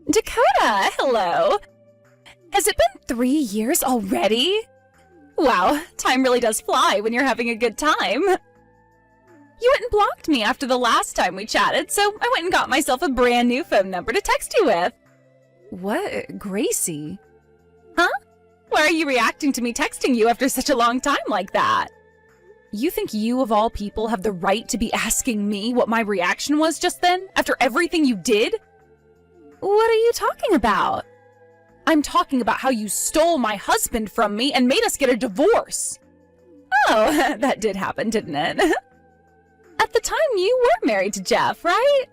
Dakota, hello. Has it been 3 years already? Wow, time really does fly when you're having a good time. You went and blocked me after the last time we chatted, so I went and got myself a brand new phone number to text you with. What? Gracie? Huh? Why are you reacting to me texting you after such a long time like that? You think you, of all people, have the right to be asking me what my reaction was just then, after everything you did? What are you talking about? I'm talking about how you stole my husband from me and made us get a divorce. Oh, that did happen, didn't it? At the time, you were married to Jeff, right?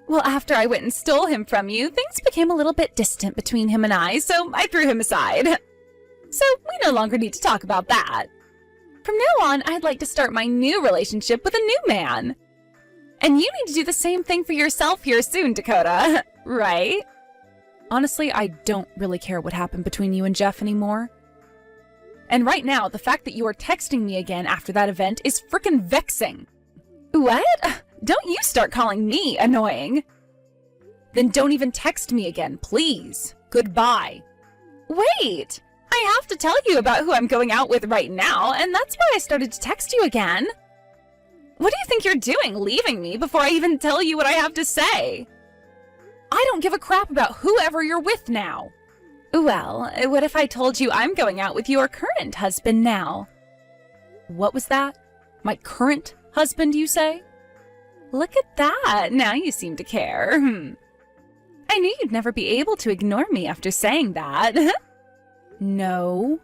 Well, after I went and stole him from you, things became a little bit distant between him and I, so I threw him aside. So we no longer need to talk about that. From now on, I'd like to start my new relationship with a new man. And you need to do the same thing for yourself here soon, Dakota, right? Honestly, I don't really care what happened between you and Jeff anymore. And right now, the fact that you are texting me again after that event is frickin' vexing. What? Don't you start calling me annoying. Then don't even text me again, please. Goodbye. Wait! I have to tell you about who I'm going out with right now, and that's why I started to text you again. What do you think you're doing, leaving me before I even tell you what I have to say? I don't give a crap about whoever you're with now. Well, what if I told you I'm going out with your current husband now? What was that? My current husband, you say? Look at that, now you seem to care. I knew you'd never be able to ignore me after saying that. No.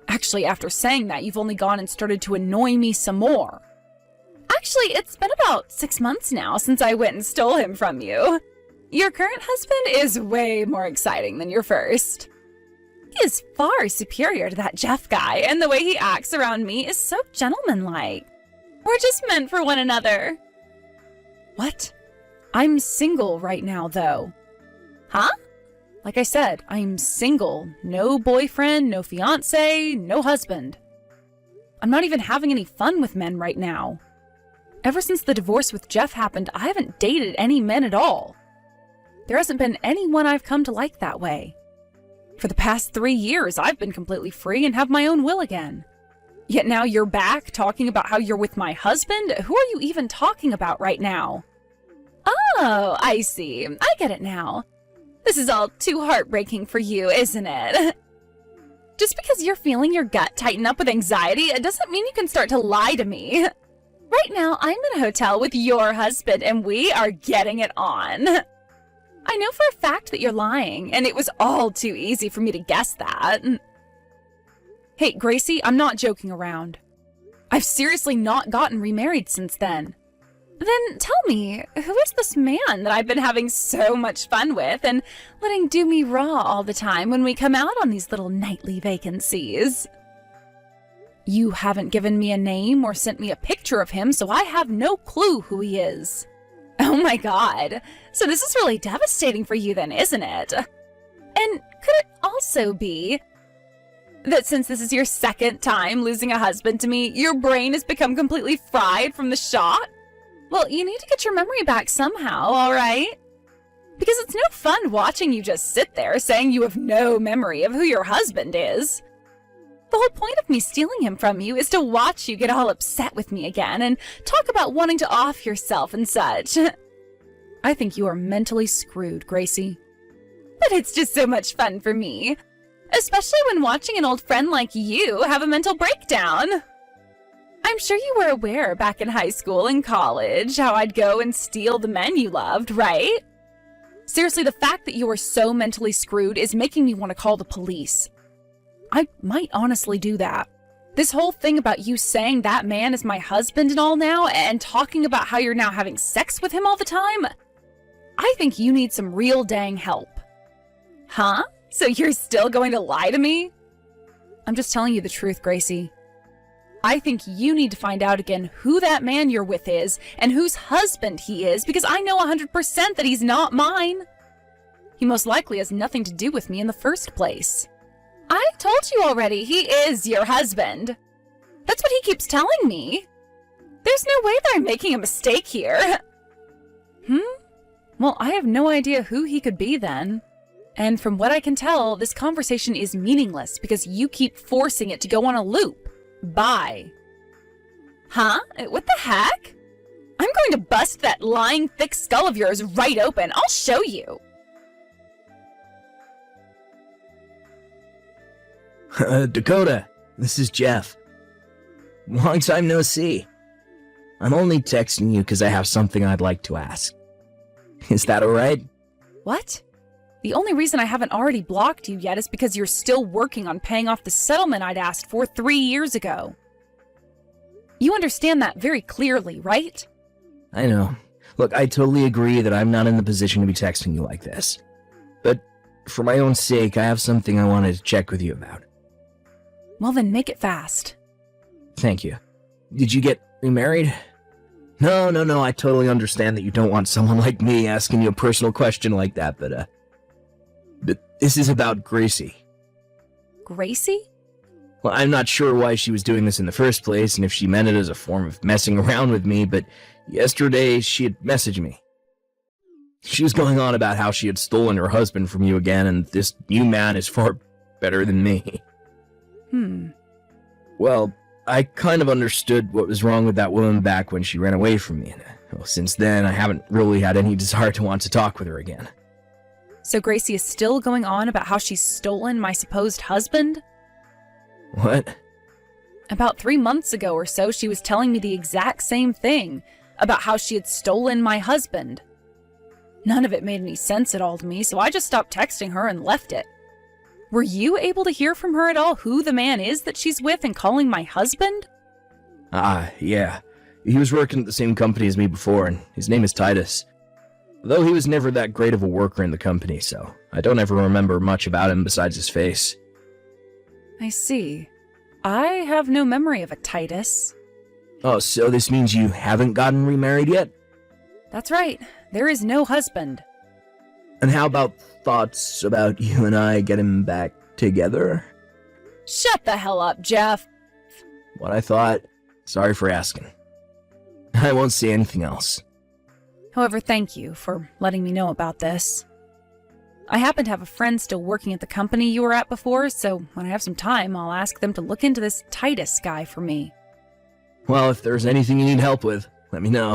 Actually, after saying that, you've only gone and started to annoy me some more. Actually, it's been about 6 months now since I went and stole him from you. Your current husband is way more exciting than your first. He is far superior to that Jeff guy, and the way he acts around me is so gentlemanlike. We're just meant for one another. What? I'm single right now, though. Huh? Like I said, I'm single. No boyfriend, no fiancé, no husband. I'm not even having any fun with men right now. Ever since the divorce with Jeff happened, I haven't dated any men at all. There hasn't been anyone I've come to like that way. For the past 3 years, I've been completely free and have my own will again. Yet now you're back talking about how you're with my husband? Who are you even talking about right now? Oh, I see. I get it now. This is all too heartbreaking for you, isn't it? Just because you're feeling your gut tighten up with anxiety, it doesn't mean you can start to lie to me. Right now, I'm in a hotel with your husband, and we are getting it on. I know for a fact that you're lying, and it was all too easy for me to guess that. Hey, Gracie, I'm not joking around. I've seriously not gotten remarried since then. Then tell me, who is this man that I've been having so much fun with and letting do me raw all the time when we come out on these little nightly vacancies? You haven't given me a name or sent me a picture of him, so I have no clue who he is. Oh my god, so this is really devastating for you then, isn't it? And could it also be that since this is your second time losing a husband to me, your brain has become completely fried from the shock? Well, you need to get your memory back somehow, alright? Because it's no fun watching you just sit there saying you have no memory of who your husband is. The whole point of me stealing him from you is to watch you get all upset with me again and talk about wanting to off yourself and such. I think you are mentally screwed, Gracie. But it's just so much fun for me. Especially when watching an old friend like you have a mental breakdown. I'm sure you were aware back in high school and college how I'd go and steal the men you loved, right? Seriously, the fact that you are so mentally screwed is making me want to call the police. I might honestly do that. This whole thing about you saying that man is my husband and all now, and talking about how you're now having sex with him all the time, I think you need some real dang help. Huh? So you're still going to lie to me? I'm just telling you the truth, Gracie. I think you need to find out again who that man you're with is and whose husband he is, because I know 100% that he's not mine. He most likely has nothing to do with me in the first place. I told you already, he is your husband. That's what he keeps telling me. There's no way that I'm making a mistake here. Well, I have no idea who he could be then. And from what I can tell, this conversation is meaningless because you keep forcing it to go on a loop. Bye. Huh? What the heck? I'm going to bust that lying thick skull of yours right open. I'll show you. Dakota, this is Jeff. Long time no see. I'm only texting you because I have something I'd like to ask. Is that alright? What? The only reason I haven't already blocked you yet is because you're still working on paying off the settlement I'd asked for 3 years ago. You understand that very clearly, right? I know. Look, I totally agree that I'm not in the position to be texting you like this. But for my own sake, I have something I wanted to check with you about. Well then, make it fast. Thank you. Did you get remarried? No, I totally understand that you don't want someone like me asking you a personal question like that, but this is about Gracie. Gracie? Well, I'm not sure why she was doing this in the first place, and if she meant it as a form of messing around with me, but yesterday she had messaged me. She was going on about how she had stolen her husband from you again, and this new man is far better than me. Well, I kind of understood what was wrong with that woman back when she ran away from me, and well, since then I haven't really had any desire to want to talk with her again. So Gracie is still going on about how she's stolen my supposed husband? What? About 3 months ago or so, she was telling me the exact same thing, about how she had stolen my husband. None of it made any sense at all to me, so I just stopped texting her and left it. Were you able to hear from her at all who the man is that she's with and calling my husband? Yeah. He was working at the same company as me before, and his name is Titus. Though he was never that great of a worker in the company, so I don't ever remember much about him besides his face. I see. I have no memory of a Titus. Oh, so this means you haven't gotten remarried yet? That's right. There is no husband. And how about thoughts about you and I getting back together? Shut the hell up, Jeff. What I thought. Sorry for asking. I won't say anything else. However, thank you for letting me know about this. I happen to have a friend still working at the company you were at before, so when I have some time, I'll ask them to look into this Titus guy for me. Well, if there's anything you need help with, let me know.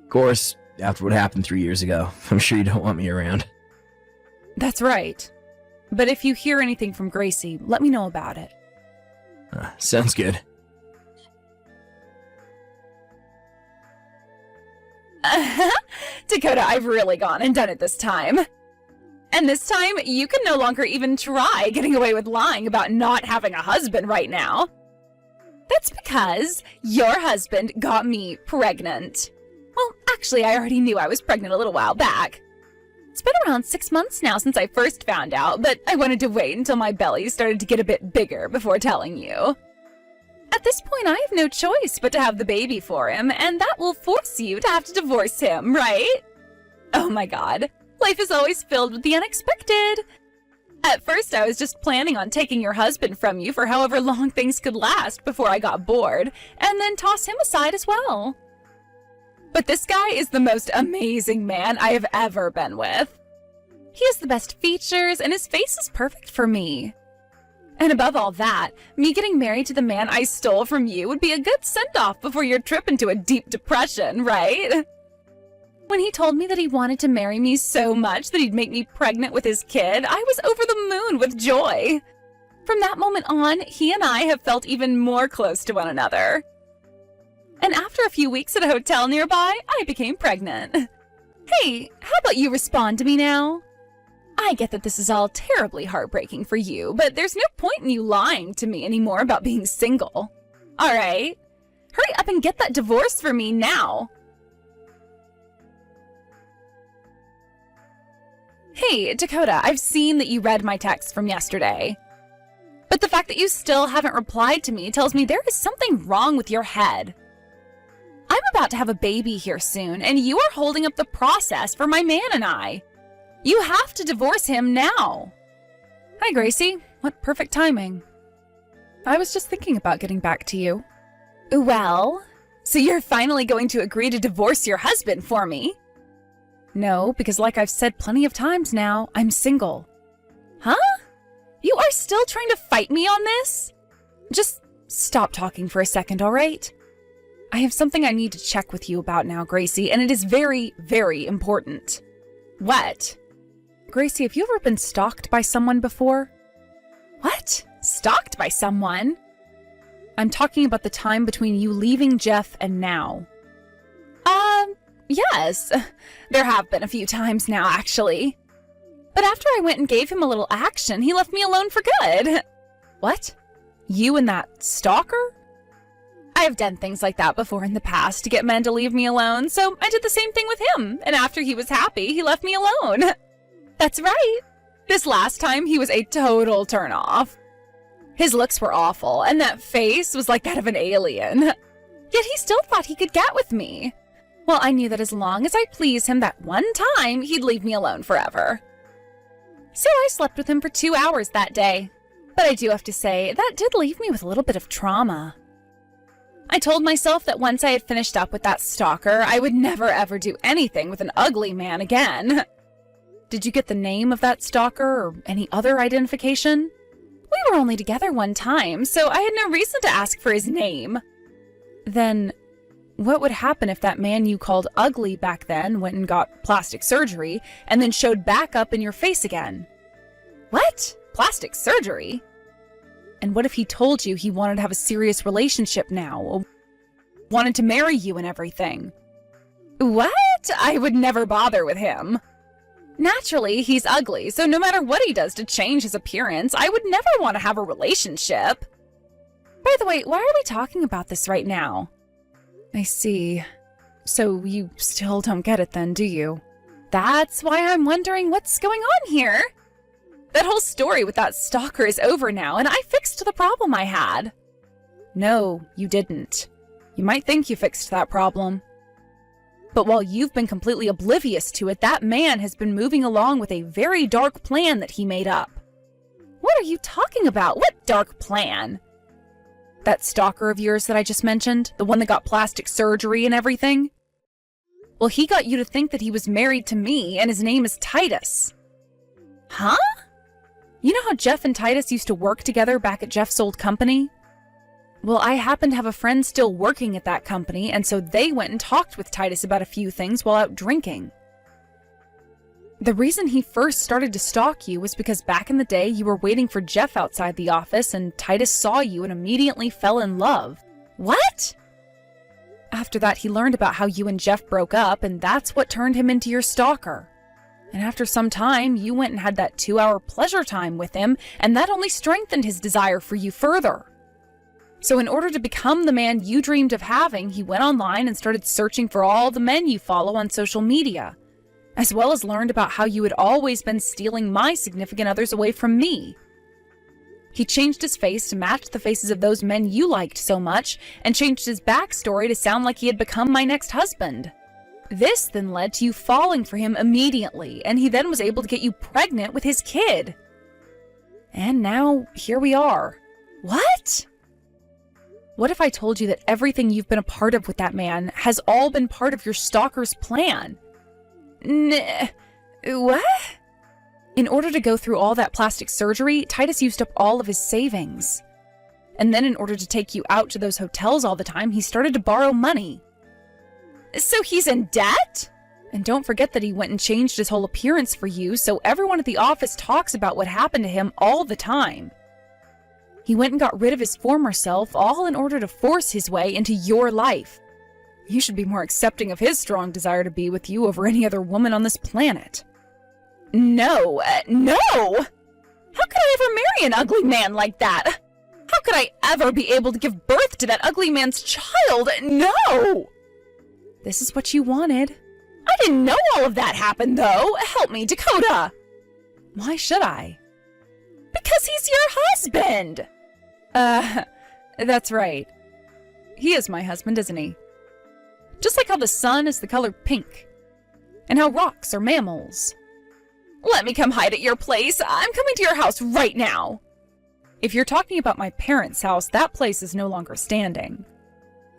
Of course, after what happened 3 years ago, I'm sure you don't want me around. That's right. But if you hear anything from Gracie, let me know about it. Sounds good. Dakota, I've really gone and done it this time. And this time, you can no longer even try getting away with lying about not having a husband right now. That's because your husband got me pregnant. Well, actually, I already knew I was pregnant a little while back. It's been around 6 months now since I first found out, but I wanted to wait until my belly started to get a bit bigger before telling you. At this point, I have no choice but to have the baby for him, and that will force you to have to divorce him, right? Oh my god, life is always filled with the unexpected. At first, I was just planning on taking your husband from you for however long things could last before I got bored, and then toss him aside as well. But this guy is the most amazing man I have ever been with. He has the best features, and his face is perfect for me. And above all that, me getting married to the man I stole from you would be a good send-off before your trip into a deep depression, right? When he told me that he wanted to marry me so much that he'd make me pregnant with his kid, I was over the moon with joy. From that moment on, he and I have felt even more close to one another. And after a few weeks at a hotel nearby, I became pregnant. Hey, how about you respond to me now? I get that this is all terribly heartbreaking for you, but there's no point in you lying to me anymore about being single. All right? Hurry up and get that divorce for me now. Hey, Dakota, I've seen that you read my text from yesterday. But the fact that you still haven't replied to me tells me there is something wrong with your head. I'm about to have a baby here soon, and you are holding up the process for my man and I. You have to divorce him now. Hi, Gracie. What perfect timing. I was just thinking about getting back to you. Well, so you're finally going to agree to divorce your husband for me? No, because like I've said plenty of times now, I'm single. Huh? You are still trying to fight me on this? Just stop talking for a second, all right? I have something I need to check with you about now, Gracie, and it is very, very important. What? Gracie, have you ever been stalked by someone before? What? Stalked by someone? I'm talking about the time between you leaving Jeff and now. Yes. There have been a few times now, actually. But after I went and gave him a little action, he left me alone for good. What? You and that stalker? I have done things like that before in the past to get men to leave me alone, so I did the same thing with him, and after he was happy, he left me alone. That's right. This last time, he was a total turnoff. His looks were awful, and that face was like that of an alien. Yet he still thought he could get with me. Well, I knew that as long as I pleased him that one time, he'd leave me alone forever. So I slept with him for 2 hours that day. But I do have to say, that did leave me with a little bit of trauma. I told myself that once I had finished up with that stalker, I would never ever do anything with an ugly man again. Did you get the name of that stalker or any other identification? We were only together one time, so I had no reason to ask for his name. Then, what would happen if that man you called ugly back then went and got plastic surgery and then showed back up in your face again? What? Plastic surgery? And what if he told you he wanted to have a serious relationship now? Wanted to marry you and everything? What? I would never bother with him. Naturally, he's ugly, so no matter what he does to change his appearance, I would never want to have a relationship. By the way, why are we talking about this right now? I see. So you still don't get it then, do you? That's why I'm wondering what's going on here. That whole story with that stalker is over now, and I fixed the problem I had. No, you didn't. You might think you fixed that problem. But while you've been completely oblivious to it, that man has been moving along with a very dark plan that he made up. What are you talking about? What dark plan? That stalker of yours that I just mentioned, the one that got plastic surgery and everything? Well, he got you to think that he was married to me, and his name is Titus. Huh? You know how Jeff and Titus used to work together back at Jeff's old company? Well, I happen to have a friend still working at that company, and so they went and talked with Titus about a few things while out drinking. The reason he first started to stalk you was because back in the day you were waiting for Jeff outside the office and Titus saw you and immediately fell in love. What? After that, he learned about how you and Jeff broke up, and that's what turned him into your stalker. And after some time, you went and had that 2-hour pleasure time with him, and that only strengthened his desire for you further. So in order to become the man you dreamed of having, he went online and started searching for all the men you follow on social media, as well as learned about how you had always been stealing my significant others away from me. He changed his face to match the faces of those men you liked so much, and changed his backstory to sound like he had become my next husband. This then led to you falling for him immediately, and he then was able to get you pregnant with his kid. And now, here we are. What? What if I told you that everything you've been a part of with that man has all been part of your stalker's plan? What? In order to go through all that plastic surgery, Titus used up all of his savings. And then in order to take you out to those hotels all the time, he started to borrow money. So he's in debt? And don't forget that he went and changed his whole appearance for you, so everyone at the office talks about what happened to him all the time. He went and got rid of his former self, all in order to force his way into your life. You should be more accepting of his strong desire to be with you over any other woman on this planet. No! No! How could I ever marry an ugly man like that? How could I ever be able to give birth to that ugly man's child? No! This is what you wanted. I didn't know all of that happened, though. Help me, Dakota. Why should I? Because he's your husband! That's right. He is my husband, isn't he? Just like how the sun is the color pink. And how rocks are mammals. Let me come hide at your place. I'm coming to your house right now. If you're talking about my parents' house, that place is no longer standing.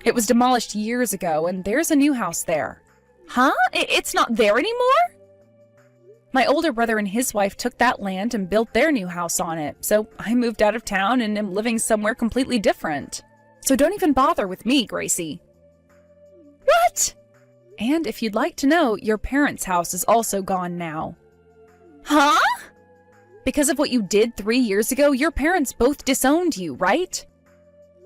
It was demolished years ago, and there's a new house there. Huh? It's not there anymore? My older brother and his wife took that land and built their new house on it, so I moved out of town and am living somewhere completely different. So don't even bother with me, Gracie. What? And if you'd like to know, your parents' house is also gone now. Huh? Because of what you did 3 years ago, your parents both disowned you, right?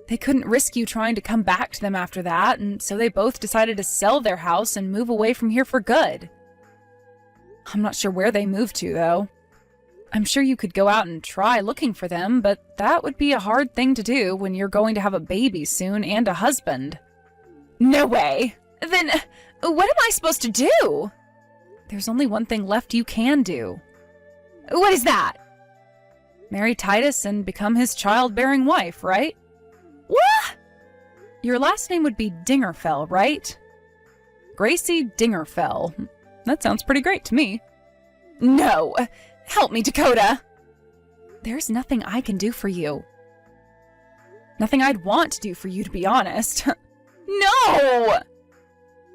They couldn't risk you trying to come back to them after that, and so they both decided to sell their house and move away from here for good. I'm not sure where they moved to, though. I'm sure you could go out and try looking for them, but that would be a hard thing to do when you're going to have a baby soon and a husband. No way! Then, what am I supposed to do? There's only one thing left you can do. What is that? Marry Titus and become his childbearing wife, right? What? Your last name would be Dingerfell, right? Gracie Dingerfell. That sounds pretty great to me. No! Help me, Dakota! There's nothing I can do for you. Nothing I'd want to do for you, to be honest. No!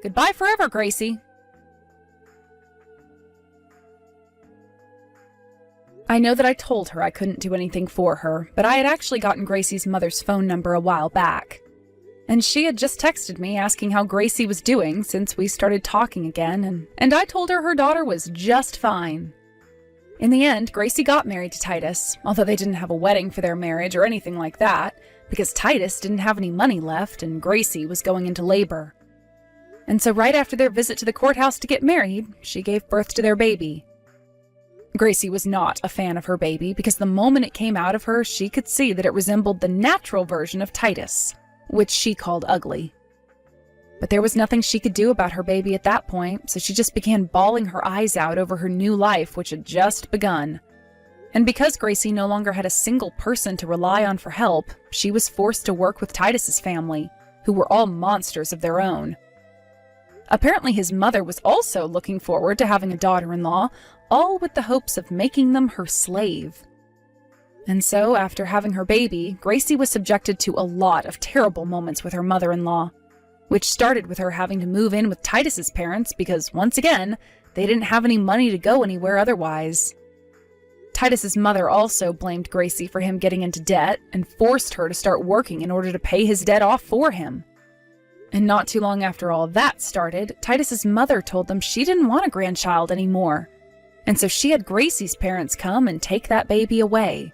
Goodbye forever, Gracie. I know that I told her I couldn't do anything for her, but I had actually gotten Gracie's mother's phone number a while back. And she had just texted me asking how Gracie was doing since we started talking again, and I told her daughter was just fine. In the end, Gracie got married to Titus, although they didn't have a wedding for their marriage or anything like that, because Titus didn't have any money left and Gracie was going into labor. And so right after their visit to the courthouse to get married, she gave birth to their baby. Gracie was not a fan of her baby because the moment it came out of her, she could see that it resembled the natural version of Titus, which she called ugly. But there was nothing she could do about her baby at that point, so she just began bawling her eyes out over her new life, which had just begun. And because Gracie no longer had a single person to rely on for help, she was forced to work with Titus's family, who were all monsters of their own. Apparently his mother was also looking forward to having a daughter-in-law, all with the hopes of making them her slave. And so, after having her baby, Gracie was subjected to a lot of terrible moments with her mother-in-law, which started with her having to move in with Titus's parents because, once again, they didn't have any money to go anywhere otherwise. Titus's mother also blamed Gracie for him getting into debt and forced her to start working in order to pay his debt off for him. And not too long after all that started, Titus's mother told them she didn't want a grandchild anymore, and so she had Gracie's parents come and take that baby away.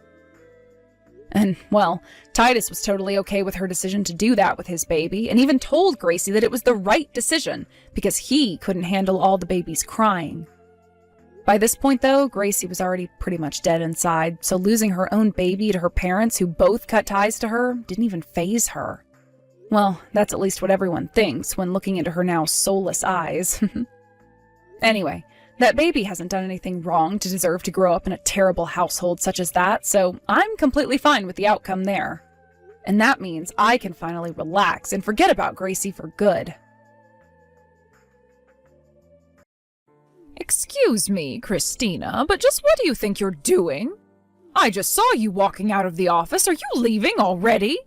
And, well, Titus was totally okay with her decision to do that with his baby, and even told Gracie that it was the right decision, because he couldn't handle all the baby's crying. By this point, though, Gracie was already pretty much dead inside, so losing her own baby to her parents, who both cut ties to her, didn't even faze her. Well, that's at least what everyone thinks when looking into her now soulless eyes. Anyway, that baby hasn't done anything wrong to deserve to grow up in a terrible household such as that, so I'm completely fine with the outcome there. And that means I can finally relax and forget about Gracie for good. Excuse me, Christina, but just what do you think you're doing? I just saw you walking out of the office. Are you leaving already?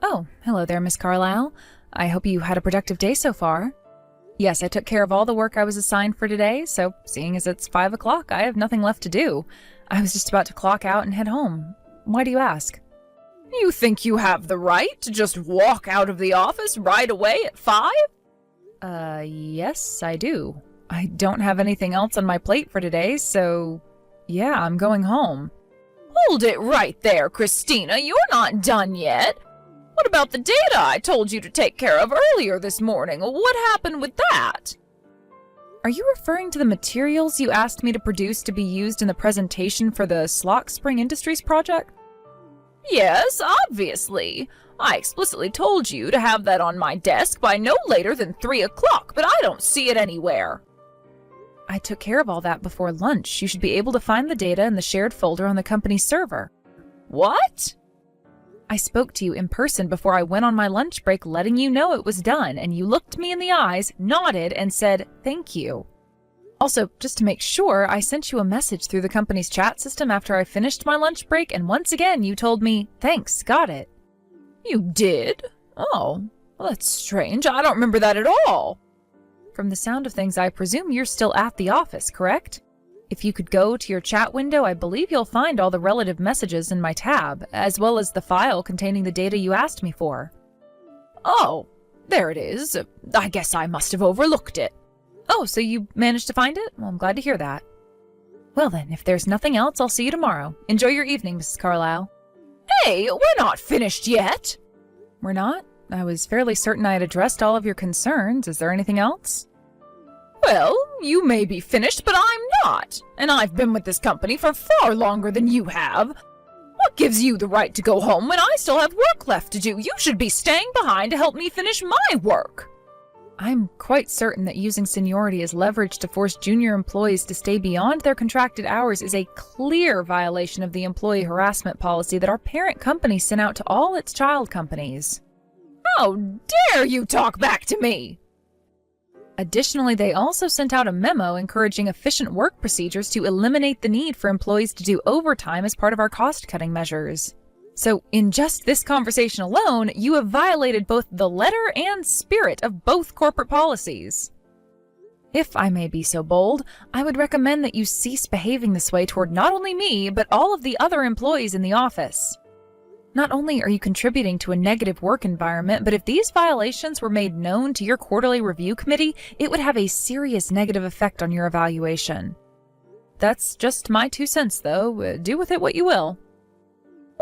Oh, hello there, Miss Carlisle. I hope you had a productive day so far. Yes, I took care of all the work I was assigned for today, so seeing as it's 5 o'clock, I have nothing left to do. I was just about to clock out and head home. Why do you ask? You think you have the right to just walk out of the office right away at 5? Yes, I do. I don't have anything else on my plate for today, so yeah, I'm going home. Hold it right there, Christina. You're not done yet. What about the data I told you to take care of earlier this morning? What happened with that? Are you referring to the materials you asked me to produce to be used in the presentation for the Slock Spring Industries project? Yes, obviously. I explicitly told you to have that on my desk by no later than 3 o'clock, but I don't see it anywhere. I took care of all that before lunch. You should be able to find the data in the shared folder on the company's server. What? I spoke to you in person before I went on my lunch break, letting you know it was done, and you looked me in the eyes, nodded, and said, "Thank you." Also, just to make sure, I sent you a message through the company's chat system after I finished my lunch break, and once again you told me, "Thanks, got it." You did? Oh, well, that's strange. I don't remember that at all. From the sound of things, I presume you're still at the office, correct? If you could go to your chat window, I believe you'll find all the relative messages in my tab, as well as the file containing the data you asked me for. Oh, there it is. I guess I must have overlooked it. Oh, so you managed to find it? Well, I'm glad to hear that. Well then, if there's nothing else, I'll see you tomorrow. Enjoy your evening, Mrs. Carlisle. Hey, we're not finished yet! We're not? I was fairly certain I had addressed all of your concerns. Is there anything else? Well, you may be finished, but I'm not. And I've been with this company for far longer than you have. What gives you the right to go home when I still have work left to do? You should be staying behind to help me finish my work. I'm quite certain that using seniority as leverage to force junior employees to stay beyond their contracted hours is a clear violation of the employee harassment policy that our parent company sent out to all its child companies. How dare you talk back to me! Additionally, they also sent out a memo encouraging efficient work procedures to eliminate the need for employees to do overtime as part of our cost-cutting measures. So, in just this conversation alone, you have violated both the letter and spirit of both corporate policies. If I may be so bold, I would recommend that you cease behaving this way toward not only me, but all of the other employees in the office. Not only are you contributing to a negative work environment, but if these violations were made known to your quarterly review committee, it would have a serious negative effect on your evaluation. That's just my 2 cents, though. Do with it what you will.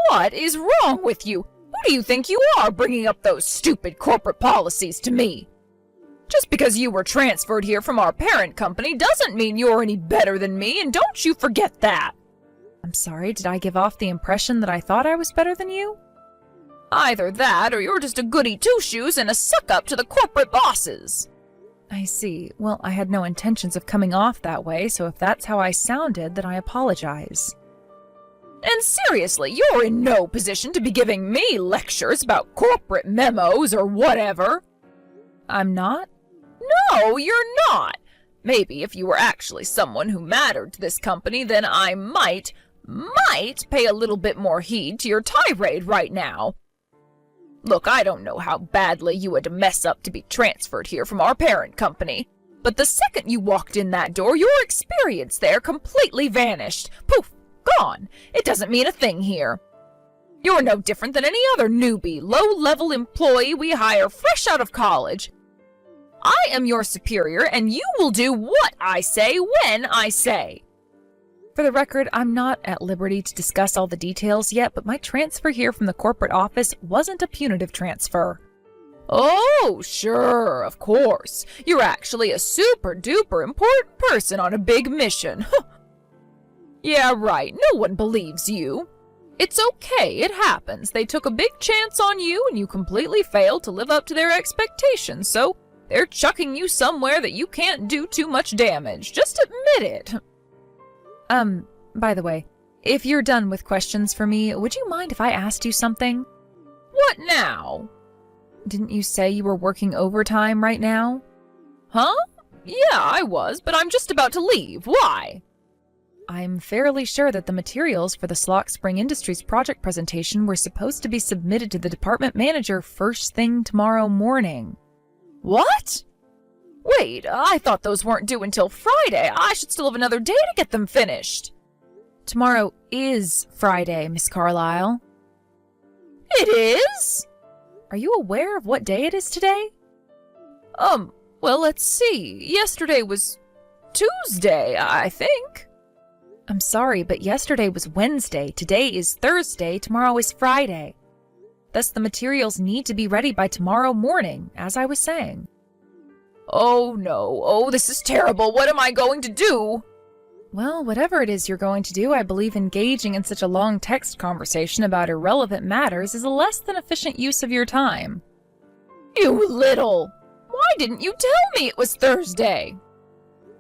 What is wrong with you? Who do you think you are, bringing up those stupid corporate policies to me? Just because you were transferred here from our parent company doesn't mean you're any better than me, and don't you forget that. I'm sorry, did I give off the impression that I thought I was better than you? Either that, or you're just a goody two-shoes and a suck-up to the corporate bosses. I see. Well, I had no intentions of coming off that way, so if that's how I sounded, then I apologize. And seriously, you're in no position to be giving me lectures about corporate memos or whatever. I'm not? No, you're not. Maybe if you were actually someone who mattered to this company, then I might pay a little bit more heed to your tirade right now. Look, I don't know how badly you had to mess up to be transferred here from our parent company, but the second you walked in that door, your experience there completely vanished. Poof! Gone. It doesn't mean a thing here. You're no different than any other newbie, low-level employee we hire fresh out of college. I am your superior, and you will do what I say when I say. For the record, I'm not at liberty to discuss all the details yet, but my transfer here from the corporate office wasn't a punitive transfer. Oh, sure, of course. You're actually a super-duper important person on a big mission. Yeah, right. No one believes you. It's okay. It happens. They took a big chance on you, and you completely failed to live up to their expectations, so they're chucking you somewhere that you can't do too much damage. Just admit it. By the way, if you're done with questions for me, would you mind if I asked you something? What now? Didn't you say you were working overtime right now? Huh? Yeah, I was, but I'm just about to leave. Why? I'm fairly sure that the materials for the Slock Spring Industries project presentation were supposed to be submitted to the department manager first thing tomorrow morning. What? Wait, I thought those weren't due until Friday. I should still have another day to get them finished. Tomorrow is Friday, Miss Carlisle. It is? Are you aware of what day it is today? Well, let's see. Yesterday was Tuesday, I think. I'm sorry, but yesterday was Wednesday, today is Thursday, tomorrow is Friday. Thus, the materials need to be ready by tomorrow morning, as I was saying. Oh no, oh this is terrible, what am I going to do? Well, whatever it is you're going to do, I believe engaging in such a long text conversation about irrelevant matters is a less than efficient use of your time. You little! Why didn't you tell me it was Thursday?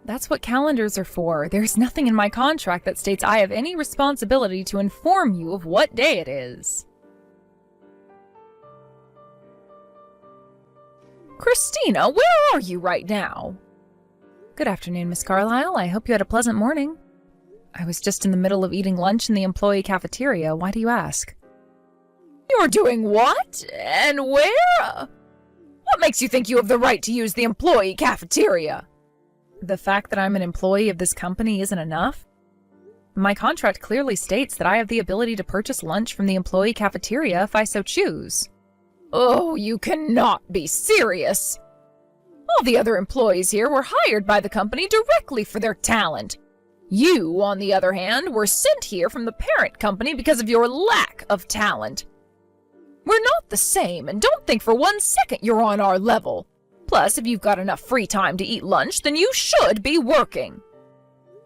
That's what calendars are for. There's nothing in my contract that states I have any responsibility to inform you of what day it is. Christina, where are you right now? Good afternoon, Miss Carlisle. I hope you had a pleasant morning. I was just in the middle of eating lunch in the employee cafeteria. Why do you ask? You're doing what? And where? What makes you think you have the right to use the employee cafeteria? The fact that I'm an employee of this company isn't enough? My contract clearly states that I have the ability to purchase lunch from the employee cafeteria if I so choose. Oh, you cannot be serious. All the other employees here were hired by the company directly for their talent. You, on the other hand, were sent here from the parent company because of your lack of talent. We're not the same, and don't think for 1 second you're on our level. Plus, if you've got enough free time to eat lunch, then you should be working.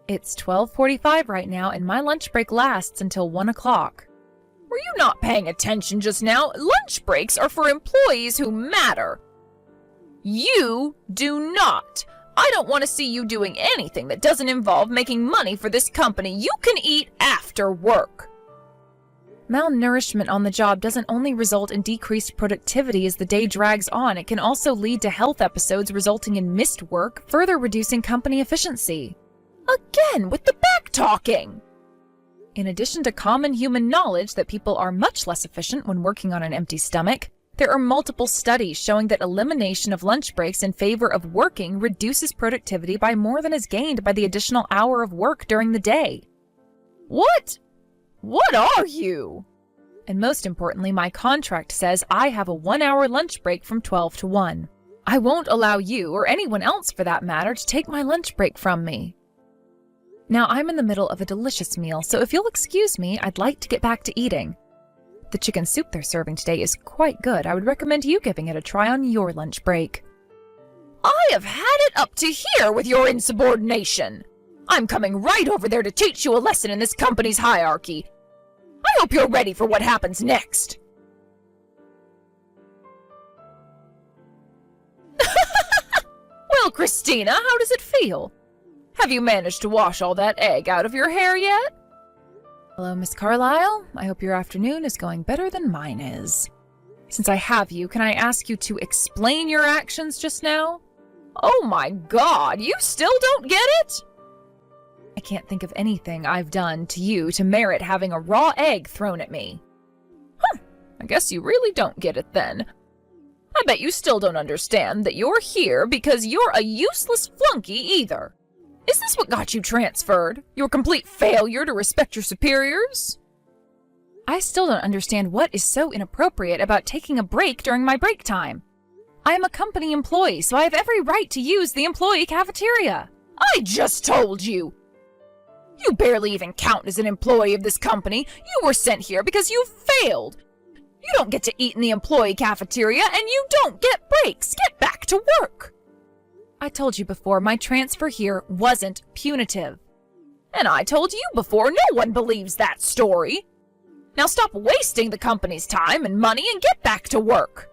It's 12:45 right now, and my lunch break lasts until 1 o'clock. Were you not paying attention just now? Lunch breaks are for employees who matter. You do not. I don't want to see you doing anything that doesn't involve making money for this company. You can eat after work. Malnourishment on the job doesn't only result in decreased productivity as the day drags on, it can also lead to health episodes resulting in missed work, further reducing company efficiency. Again, with the back-talking! In addition to common human knowledge that people are much less efficient when working on an empty stomach, there are multiple studies showing that elimination of lunch breaks in favor of working reduces productivity by more than is gained by the additional hour of work during the day. What? What are you? And most importantly, my contract says I have a 1-hour lunch break from 12 to 1. I won't allow you, or anyone else for that matter, to take my lunch break from me. Now, I'm in the middle of a delicious meal, so if you'll excuse me, I'd like to get back to eating. The chicken soup they're serving today is quite good. I would recommend you giving it a try on your lunch break. I have had it up to here with your insubordination. I'm coming right over there to teach you a lesson in this company's hierarchy. I hope you're ready for what happens next. Well, Christina, how does it feel? Have you managed to wash all that egg out of your hair yet? Hello, Miss Carlyle. I hope your afternoon is going better than mine is. Since I have you, can I ask you to explain your actions just now? Oh my God, you still don't get it? I can't think of anything I've done to you to merit having a raw egg thrown at me. I guess you really don't get it then. I bet you still don't understand that you're here because you're a useless flunky either. Is this what got you transferred? Your complete failure to respect your superiors? I still don't understand what is so inappropriate about taking a break during my break time. I am a company employee, so I have every right to use the employee cafeteria. I just told you! You barely even count as an employee of this company. You were sent here because you failed. You don't get to eat in the employee cafeteria, and you don't get breaks. Get back to work. I told you before, my transfer here wasn't punitive. And I told you before, no one believes that story. Now stop wasting the company's time and money and get back to work.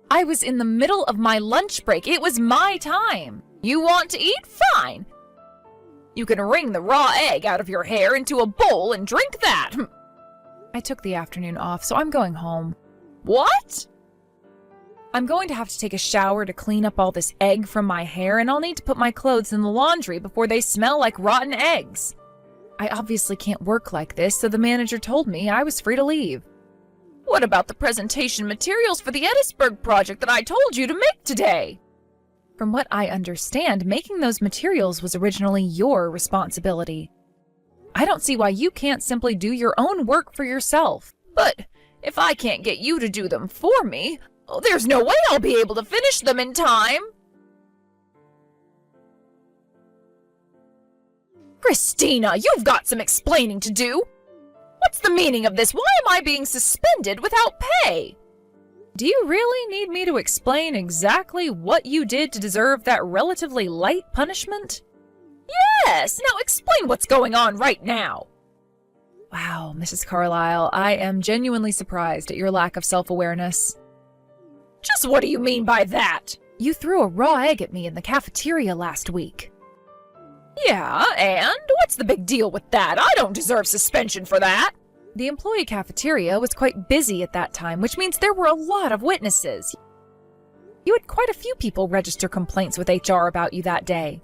I was in the middle of my lunch break. It was my time. You want to eat? Fine. You can wring the raw egg out of your hair into a bowl and drink that. I took the afternoon off, so I'm going home. What? I'm going to have to take a shower to clean up all this egg from my hair, and I'll need to put my clothes in the laundry before they smell like rotten eggs. I obviously can't work like this, so the manager told me I was free to leave. What about the presentation materials for the Edisburgh project that I told you to make today? From what I understand, making those materials was originally your responsibility. I don't see why you can't simply do your own work for yourself. But if I can't get you to do them for me, there's no way I'll be able to finish them in time. Christina, you've got some explaining to do. What's the meaning of this? Why am I being suspended without pay? Do you really need me to explain exactly what you did to deserve that relatively light punishment? Yes! Now explain what's going on right now. Wow, Mrs. Carlyle, I am genuinely surprised at your lack of self-awareness. Just what do you mean by that? You threw a raw egg at me in the cafeteria last week. Yeah, and what's the big deal with that? I don't deserve suspension for that. The employee cafeteria was quite busy at that time, which means there were a lot of witnesses. You had quite a few people register complaints with HR about you that day.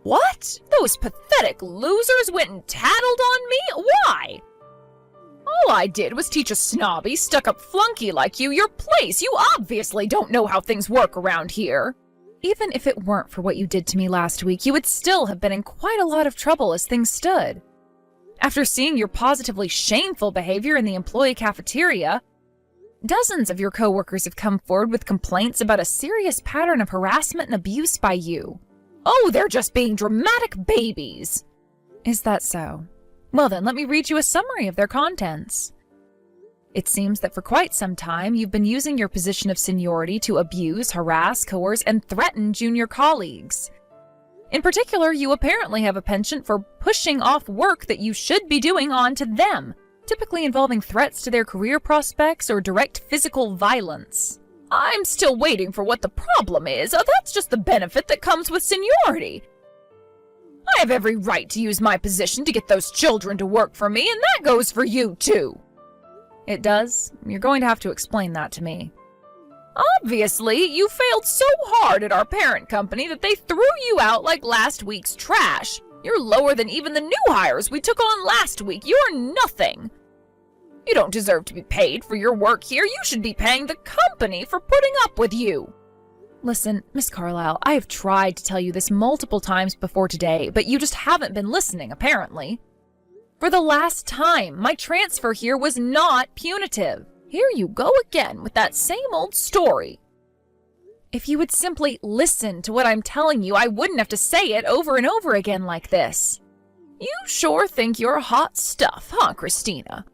What? Those pathetic losers went and tattled on me? Why? All I did was teach a snobby, stuck-up flunky like you your place. You obviously don't know how things work around here. Even if it weren't for what you did to me last week, you would still have been in quite a lot of trouble as things stood. After seeing your positively shameful behavior in the employee cafeteria, dozens of your coworkers have come forward with complaints about a serious pattern of harassment and abuse by you. Oh, they're just being dramatic babies. Is that so? Well then, let me read you a summary of their contents. It seems that for quite some time, you've been using your position of seniority to abuse, harass, coerce, and threaten junior colleagues. In particular, you apparently have a penchant for pushing off work that you should be doing onto them, typically involving threats to their career prospects or direct physical violence. I'm still waiting for what the problem is. That's just the benefit that comes with seniority. I have every right to use my position to get those children to work for me, and that goes for you, too. It does? You're going to have to explain that to me. Obviously, you failed so hard at our parent company that they threw you out like last week's trash. You're lower than even the new hires we took on last week. You're nothing. You don't deserve to be paid for your work here. You should be paying the company for putting up with you. Listen, Miss Carlisle, I have tried to tell you this multiple times before today, but you just haven't been listening, apparently. For the last time, my transfer here was not punitive. Here you go again with that same old story. If you would simply listen to what I'm telling you, I wouldn't have to say it over and over again like this. You sure think you're hot stuff, huh, Christina?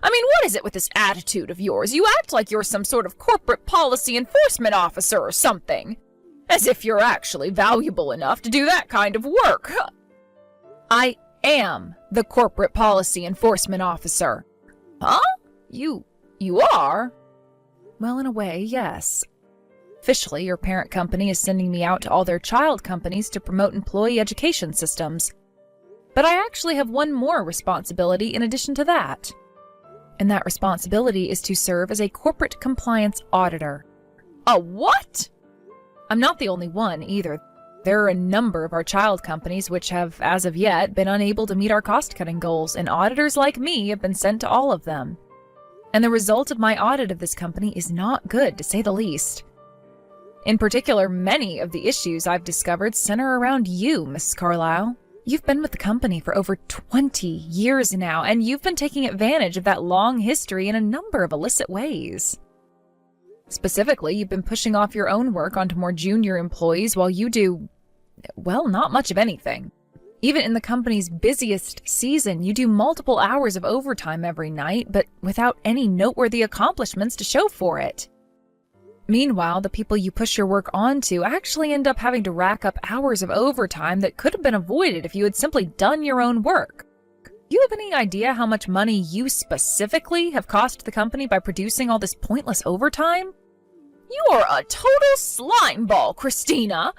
I mean, what is it with this attitude of yours? You act like you're some sort of corporate policy enforcement officer or something. As if you're actually valuable enough to do that kind of work. I am the corporate policy enforcement officer. Huh? You are? Well, in a way, yes. Officially, your parent company is sending me out to all their child companies to promote employee education systems. But I actually have one more responsibility in addition to that. And that responsibility is to serve as a corporate compliance auditor. A what? I'm not the only one, either. There are a number of our child companies which have, as of yet, been unable to meet our cost-cutting goals, and auditors like me have been sent to all of them. And the result of my audit of this company is not good, to say the least. In particular, many of the issues I've discovered center around you, Mrs. Carlisle. You've been with the company for over 20 years now, and you've been taking advantage of that long history in a number of illicit ways. Specifically, you've been pushing off your own work onto more junior employees while you do, well, not much of anything. Even in the company's busiest season, you do multiple hours of overtime every night, but without any noteworthy accomplishments to show for it. Meanwhile, the people you push your work onto actually end up having to rack up hours of overtime that could have been avoided if you had simply done your own work. Do you have any idea how much money you specifically have cost the company by producing all this pointless overtime? You're a total slime ball, Christina.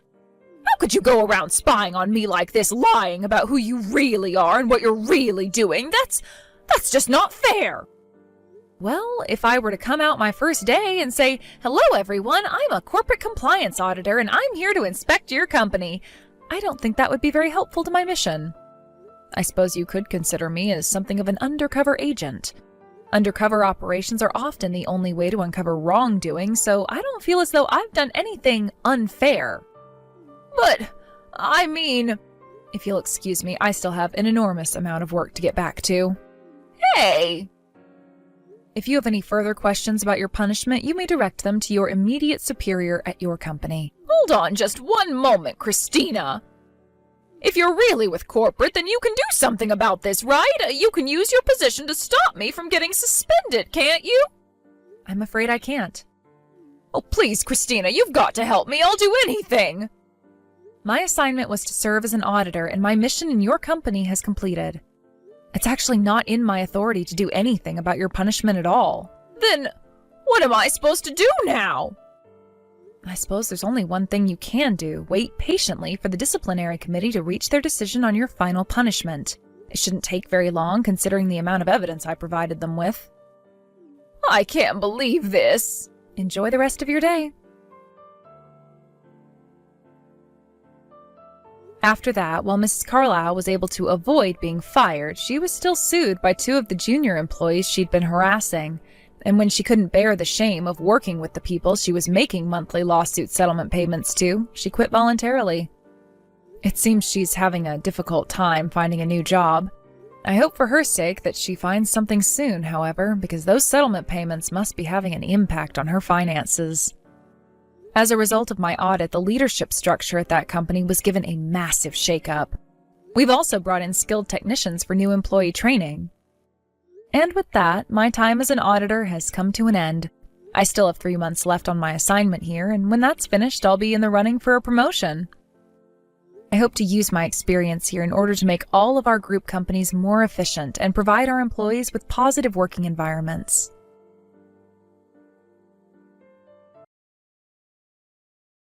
How could you go around spying on me like this, lying about who you really are and what you're really doing? That's just not fair. Well, if I were to come out my first day and say, "Hello everyone, I'm a corporate compliance auditor and I'm here to inspect your company," I don't think that would be very helpful to my mission. I suppose you could consider me as something of an undercover agent. Undercover operations are often the only way to uncover wrongdoing, so I don't feel as though I've done anything unfair. But, I mean... If you'll excuse me, I still have an enormous amount of work to get back to. Hey! If you have any further questions about your punishment, you may direct them to your immediate superior at your company. Hold on just one moment, Christina. If you're really with corporate, then you can do something about this, right? You can use your position to stop me from getting suspended, can't you? I'm afraid I can't. Oh, please, Christina, you've got to help me. I'll do anything. My assignment was to serve as an auditor, and my mission in your company has completed. It's actually not in my authority to do anything about your punishment at all. Then, what am I supposed to do now? I suppose there's only one thing you can do. Wait patiently for the disciplinary committee to reach their decision on your final punishment. It shouldn't take very long, considering the amount of evidence I provided them with. I can't believe this. Enjoy the rest of your day. After that, while Mrs. Carlisle was able to avoid being fired, she was still sued by 2 of the junior employees she'd been harassing. And when she couldn't bear the shame of working with the people she was making monthly lawsuit settlement payments to, she quit voluntarily. It seems she's having a difficult time finding a new job. I hope for her sake that she finds something soon, however, because those settlement payments must be having an impact on her finances. As a result of my audit, the leadership structure at that company was given a massive shakeup. We've also brought in skilled technicians for new employee training. And with that, my time as an auditor has come to an end. I still have 3 months left on my assignment here, and when that's finished, I'll be in the running for a promotion. I hope to use my experience here in order to make all of our group companies more efficient and provide our employees with positive working environments.